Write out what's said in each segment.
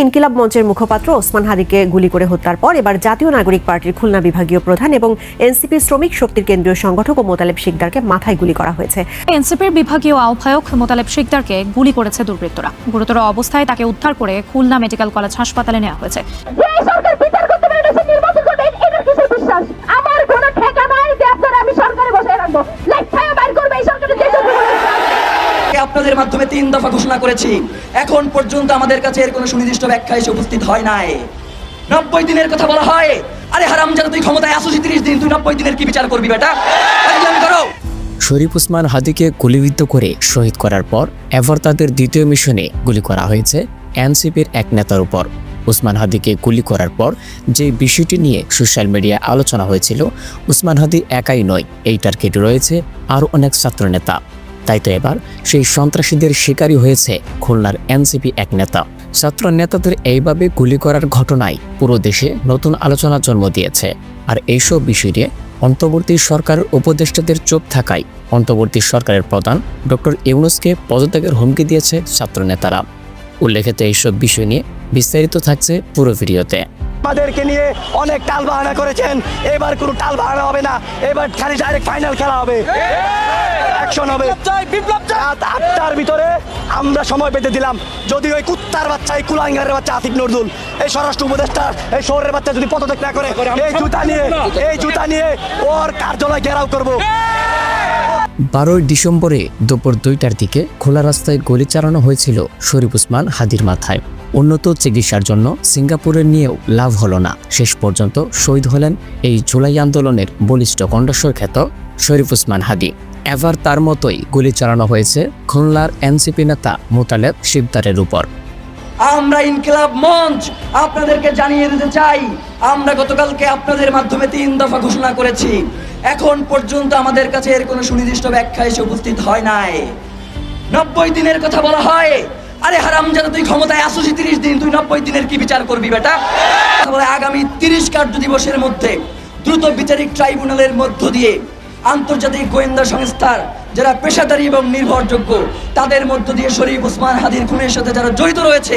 ইনকিলাব মঞ্চের মুখপাত্র ওসমান হাদিকে গুলি করে হত্যার পর এবার জাতীয় নাগরিক পার্টির খুলনা বিভাগীয় প্রধান এবং এনসিপি শ্রমিক শক্তির কেন্দ্রীয় সংগঠক ও মোতালেব শিকদারকে মাথায় গুলি করা হয়েছে। এনসিপির বিভাগীয় আহ্বায়ক মোতালেব শিকদারকে গুলি করেছে দুর্বৃত্তরা। গুরুতর অবস্থায় তাকে উদ্ধার করে খুলনা মেডিকেল কলেজ হাসপাতালে নেওয়া হয়েছে। আপনাদের মাধ্যমে 3 দফা ঘোষণা করেছি, এখন পর্যন্ত আমাদের কাছে এর কোনো সুনির্দিষ্ট ব্যাখ্যা এসে উপস্থিত হয় নাই। 90 দিনের কথা বলা হয়, আরে হারামজাদা তুই ক্ষমতায় আসছিস 30 দিন, তুই 90 দিনের কি বিচার করবি বেটা? করো। শরীফ ওসমান হাদিকে গুলিবিদ্ধ করে শহীদ করার পর এবার তাদের দ্বিতীয় মিশনে গুলি করা হয়েছে এনসিপির এক নেতার উপর। ওসমান হাদিকে গুলি করার পর যে বিষয়টি নিয়ে সোশ্যাল মিডিয়ায় আলোচনা হয়েছিল, ওসমান হাদি একাই নয়, এই টার্গেটে রয়েছে আরও অনেক ছাত্রনেতা। তাই তো এবার সেই সন্ত্রাসীদের শিকারী হয়েছে খুলনার এনসিপি এক নেতা। ছাত্র নেতাদের এইভাবে গুলি করার ঘটনায় পুরো দেশে নতুন আলোচনা জন্ম দিয়েছে। আর এইসব বিষয় নিয়ে অন্তর্বর্তী সরকারের উপদেষ্টাদের চুপ থাকায় অন্তর্বর্তী সরকারের প্রধান ডক্টর ইউনূসকে পদত্যাগের হুমকি দিয়েছে ছাত্র নেতারা। উল্লেখিত এইসব বিষয় নিয়ে বিস্তারিত থাকছে পুরো ভিডিওতে। আমাদেরকে নিয়ে অনেক টাল বাহানা করেছেন, এবার কোনো টাল বাহানা হবে না, এবার খালি ডাইরেক্ট ফাইনাল খেলা হবে, অ্যাকশন হবে। রাত 8টার ভিতরে আমরা সময় পেতে দিলাম। যদি ওই কুত্তার বাচ্চা, এই কুলাঙ্গারের বাচ্চা আতিক নজরুল, এই স্বরাষ্ট্র উপদেষ্টা, এই শহরের বাচ্চা যদি পদত্যাগ না করে, এই জুতা নিয়ে ওর কার্যালয় ঘেরাও করব। 12 ডিসেম্বরে দুপুর 2টার দিকে খোলা রাস্তায় গুলি চালানো হয়েছিল শরীফ ওসমান হাদির মাথায়। উন্নত চিকিৎসার জন্য সিঙ্গাপুরে নিয়েও লাভ হলো না। শেষ পর্যন্ত শহীদ হলেন এই জুলাই আন্দোলনের বলিষ্ঠ কণ্ঠস্বর খ্যাত শরীফ ওসমান হাদি। এবার তার মতোই গুলি চালানো হয়েছে খুলনার এনসিপি নেতা মোতালেব শিকদারের উপর। আমরা ইনকিলাব মঞ্চ আপনাদেরকে জানিয়ে দিতে চাই, আমরা গতকালকে আপনাদের মাধ্যমে 3 দফা ঘোষণা করেছি, এখন পর্যন্ত আমাদের কাছে এর কোনো সুনির্দিষ্ট ব্যাখ্যা এসে উপস্থিত হয় নাই। 90 দিনের কথা বলা হয়, আরে হারামজাদা তুই ক্ষমতায় আসছিস 30 দিন, তুই 90 দিনের কি বিচার করবি বেটা? তাহলে আগামী 30 কার্য দিবসের মধ্যে দ্রুত বিচারিক ট্রাইব্যুনালের মধ্য দিয়ে আন্তর্জাতিক গোয়েন্দা সংস্থার যারা পেশাদারী এবং নির্ভরযোগ্য, তাদের মধ্য দিয়ে শরীফ ওসমান হাদির খুনের সাথে যারা জড়িত রয়েছে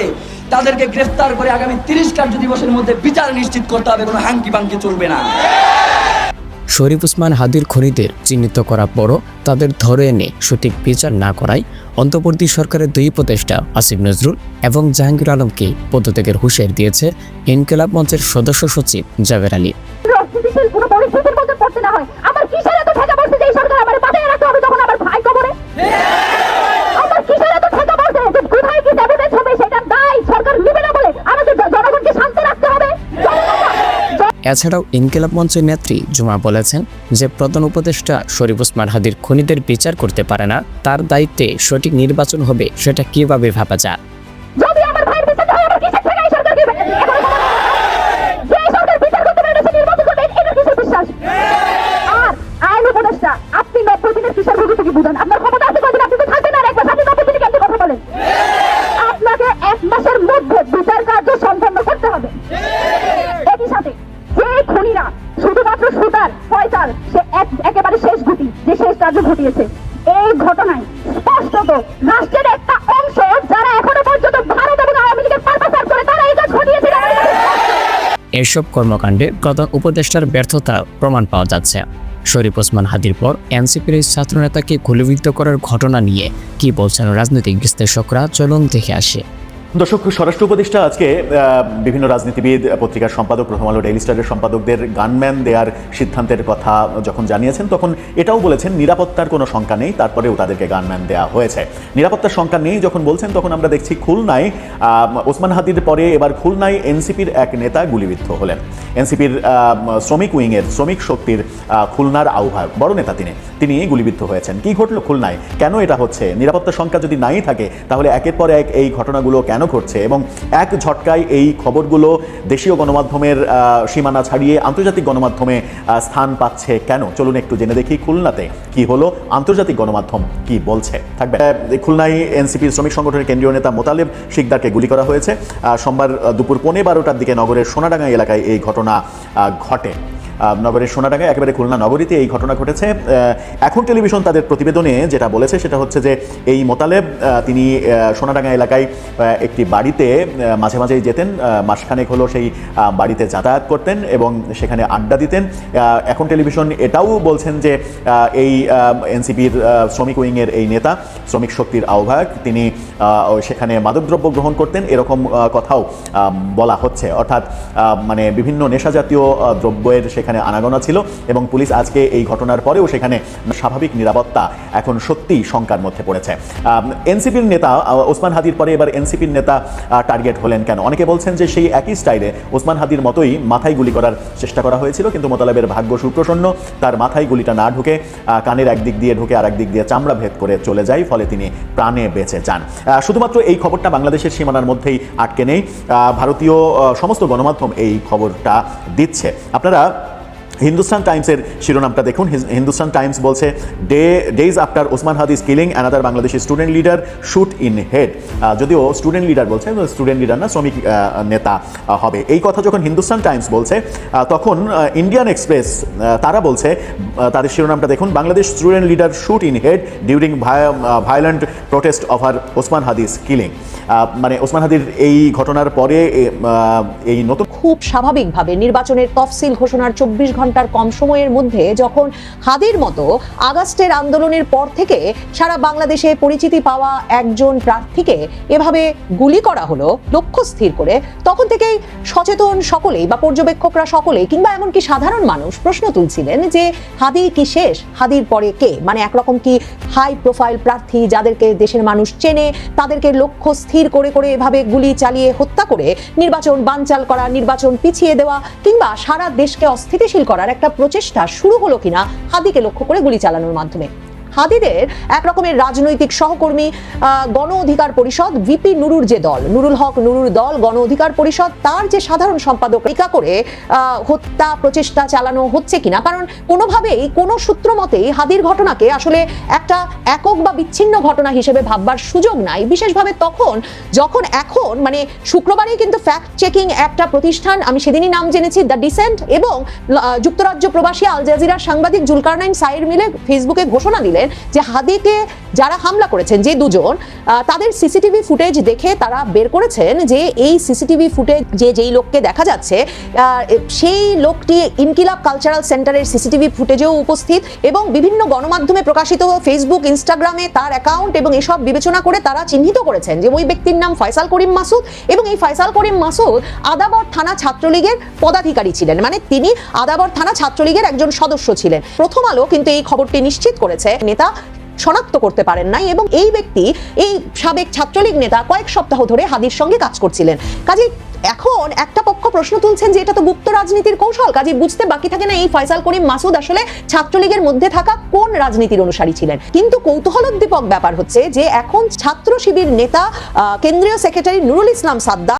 তাদেরকে গ্রেফতার করে আগামী 30 কার্য দিবসের মধ্যে বিচার নিশ্চিত করতে হবে, কোনো হাঙ্কি পাঙ্কি চলবে না। শরীফ ওসমান হাদির খুনিদের চিহ্নিত করার পরও তাদের ধরে এনে সঠিক বিচার না করায় অন্তর্বর্তী সরকারের 2 উপদেষ্টা আসিফ নজরুল এবং জাহাঙ্গীর আলমকে পদত্যাগের হুঁশিয়ারি দিয়েছে ইনকিলাব মঞ্চের সদস্য সচিব জাবের আলী। এছাড়াও ইনকিলাব মঞ্চের নেত্রী জুমা বলেছেন যে প্রধান উপদেষ্টা শরীফ ওসমান হাদির খুনিদের বিচার করতে পারে না, তার দায়িত্বে সঠিক নির্বাচন হবে সেটা কিভাবে ভাবা যায়। আপনাকে 1 মাসের মধ্যে বিচার কার্য সম্পন্ন করতে হবে। একই সাথে যে খুনিরা শুধুমাত্র সুতার ফয়সাল, সে একেবারে শেষ গুটি, যে শেষ কার্য ঘটিয়েছে এই ঘটনায় স্পষ্টত রাষ্ট্রের একটা অংশ যারা এখনো পর্যন্ত ভারত এবং আওয়ামী লীগের পারপাসার করে তারা এই কাজ ঘটিয়েছে। এসব কর্মকাণ্ডে প্রধান উপদেষ্টার ব্যর্থতা প্রমাণ পাওয়া যাচ্ছে। শরীফ ওসমান হাদির পর এনসিপির এই ছাত্রনেতাকে গুলিবিদ্ধ করার ঘটনা নিয়ে কি বলছেন রাজনৈতিক বিশ্লেষকরা, চলুন দেখে আসে। দর্শক, স্বরাষ্ট্র উপদেষ্টা আজকে বিভিন্ন রাজনীতিবিদ, পত্রিকার সম্পাদক, প্রথম আলো, ডেইলি স্টারের সম্পাদকদের গানম্যান দেওয়ার সিদ্ধান্তের কথা যখন জানিয়েছেন, তখন এটাও বলেছেন নিরাপত্তার কোনো শঙ্কা নেই, তারপরেও তাদেরকে গানম্যান দেওয়া হয়েছে। নিরাপত্তার শঙ্কা নেই যখন বলছেন, তখন আমরা দেখছি খুলনায় ওসমান হাদির পরে এবার খুলনায় এনসিপির এক নেতা গুলিবিদ্ধ হলেন। এনসিপির শ্রমিক উইংয়ের, শ্রমিক শক্তির খুলনার আহ্বায়ক, বড় নেতা তিনি গুলিবিদ্ধ হয়েছেন। কি ঘটলো খুলনায়? কেন এটা হচ্ছে? নিরাপত্তার শঙ্কা যদি নাই থাকে, তাহলে একের পর এক এই ঘটনাগুলো কেন ঘটছে এবং এক ঝটকায় এই খবরগুলো দেশীয় গণমাধ্যমের সীমানা ছাড়িয়ে আন্তর্জাতিক গণমাধ্যমে স্থান পাচ্ছে কেন? চলুন একটু জেনে দেখি খুলনাতে কি হলো, আন্তর্জাতিক গণমাধ্যম কি বলছে। থাকবে খুলনায় এনসিপির শ্রমিক সংগঠনের কেন্দ্রীয় নেতা মোতালেব শিকদারকে গুলি করা হয়েছে। সোমবার দুপুর 12:15টার দিকে নগরের সোনাডাঙ্গা এলাকায় এই ঘটনা ঘটে। নগরের সোনাডাঙ্গায়, একেবারে খুলনা নগরীতে এই ঘটনা ঘটেছে। এখন টেলিভিশন তাদের প্রতিবেদনে যেটা বলেছে সেটা হচ্ছে যে এই মোতালেব তিনি সোনাডাঙ্গা এলাকায় একটি বাড়িতে মাঝে মাঝেই যেতেন, মাসখানেক হলো সেই বাড়িতে যাতায়াত করতেন এবং সেখানে আড্ডা দিতেন। এখন টেলিভিশন এটাও বলছেন যে এই এনসিপির শ্রমিক উইংয়ের এই নেতা, শ্রমিক শক্তির আহ্বায়ক, তিনি সেখানে মাদকদ্রব্য গ্রহণ করতেন, এরকম কথাও বলা হচ্ছে। অর্থাৎ মানে বিভিন্ন নেশাজাতীয় দ্রব্যের সেখানে আনাগোনা ছিল এবং পুলিশ আজকে এই ঘটনার পরেও সেখানে স্বাভাবিক নিরাপত্তা এখন সত্যিই শঙ্কার মধ্যে পড়েছে। এনসিপির নেতা ওসমান হাদির পরে এবার এনসিপির নেতা টার্গেট হলেন কেন? অনেকে বলছেন যে সেই একই স্টাইলে ওসমান হাদির মতোই মাথায় গুলি করার চেষ্টা করা হয়েছিল, কিন্তু মোতালেবের ভাগ্য সুপ্রসন্ন, তার মাথায় গুলিটা না ঢুকে কানের একদিক দিয়ে ঢুকে আর একদিক দিয়ে চামড়া ভেদ করে চলে যায়, ফলে তিনি প্রাণে বেঁচে যান। শুধুমাত্র এই খবরটা বাংলাদেশের সীমানার মধ্যেই আটকে নেই, ভারতীয় সমস্ত গণমাধ্যম এই খবরটা দিচ্ছে। আপনারা হিন্দুস্তান টাইমসের শিরোনামটা দেখুন। হিন্দুস্তান টাইমস বলছে, ডেজ আফটার ওসমান হাদিস killing another Bangladeshi student leader shoot in head. যদিও স্টুডেন্ট লিডার বলছে, স্টুডেন্ট লিডার না, শ্রমিক নেতা হবে। এই কথা যখন হিন্দুস্তান টাইমস বলছে তখন ইন্ডিয়ান এক্সপ্রেস তারা বলছে, তাদের শিরোনামটা দেখুন, Bangladesh student leader shoot in head during violent protest over Osman হাদিস কিলিং। মানে ওসমান হাদির এই ঘটনার পরে এই নতুন খুব স্বাভাবিকভাবে নির্বাচনের তফসিল ঘোষণার 24 ঘন্টার কম সময়ের মধ্যে যখন হাদির মতো আগস্টের আন্দোলনের পর থেকে সারা বাংলাদেশে পরিচিতি পাওয়া একজন প্রার্থীকে এভাবে গুলি করা হলো লক্ষ্য স্থির করে, তখন থেকেই সচেতন সকলেই বা পর্যবেক্ষকরা সকলেই কিংবা এমনকি সাধারণ মানুষ প্রশ্ন তুলছিলেন যে হাদি কি শেষ, হাদির পরে কে? মানে একরকম কি হাই প্রোফাইল প্রার্থী যাদেরকে দেশের মানুষ চেনে তাদেরকে লক্ষ্য স্থির করে করে এভাবে গুলি চালিয়ে হত্যা করে নির্বাচন বানচাল করা, নির্বাচন পিছিয়ে দেওয়া কিংবা সারা দেশকে অস্থিতিশীল করার একটা প্রচেষ্টা শুরু হলো কিনা হাদিকে লক্ষ্য করে গুলি চালানোর মাধ্যমে? হাদিদের এক রকমের রাজনৈতিক সহকর্মী গণ অধিকার পরিষদ, ভিপি নুরুর যে দল, নুরুল হক নুরুর দল গণ অধিকার পরিষদ, তার যে সাধারণ সম্পাদক টিকা করে হত্যা প্রচেষ্টা চালানো হচ্ছে কিনা। কারণ কোনোভাবেই কোনো সূত্র মতেই হাদির ঘটনাকে আসলে একটা একক বা বিচ্ছিন্ন ঘটনা হিসেবে ভাববার সুযোগ নাই, বিশেষভাবে তখন যখন এখন মানে শুক্রবারেই কিন্তু ফ্যাক্ট চেকিং একটা প্রতিষ্ঠান, আমি সেদিনই নাম জেনেছি, দ্য ডিসেন্ট, এবং যুক্তরাজ্য প্রবাসী আল জাজিরার সাংবাদিক জুলকারনাইন সাইর মিলে ফেসবুকে ঘোষণা দিলেন যে হাদিকে যারা হামলা করেছেন যে দুজন, তাদের সিসিটিভি ফুটেজ দেখে তারা বের করেছেন যে এই সিসিটিভি ফুটেজ যেই লোককে দেখা যাচ্ছে সেই লোকটি ইনকিলাব কালচারাল সেন্টারের সিসিটিভি ফুটেজেও উপস্থিত এবং বিভিন্ন গণমাধ্যমে প্রকাশিত ফেসবুক ইনস্টাগ্রামে তার অ্যাকাউন্ট এবং এসব বিবেচনা করে তারা চিহ্নিত করেছেন যে ওই ব্যক্তির নাম ফয়সাল করিম মাসুদ এবং এই ফয়সাল করিম মাসুদ আদাবর থানা ছাত্রলীগের পদাধিকারী ছিলেন, মানে তিনি আদাবর থানা ছাত্রলীগের একজন সদস্য ছিলেন। প্রথম আলো কিন্তু এই খবরটি নিশ্চিত করেছে নেতা শনাক্ত করতে পারেন নাই এবং এই ব্যক্তি, এই সাবেক ছাত্রলীগ নেতা কয়েক সপ্তাহ ধরে হাদির সঙ্গে কাজ করছিলেন। কাজেই এখন একটা পক্ষ প্রশ্ন তুলছেন যে এটা তো গুপ্ত রাজনীতির কৌশল, কাজে বুঝতে বাকি থাকে না এই ফয়সাল করিম মাসুদ আসলে ছাত্রলীগের মধ্যে থাকা কোন রাজনীতির অনুসারী ছিলেন। কিন্তু কৌতূহলোদ্দীপক ব্যাপার হচ্ছে যে এখন ছাত্র শিবির নেতা কেন্দ্রীয় সেক্রেটারি নুরুল ইসলাম সাদ্দাম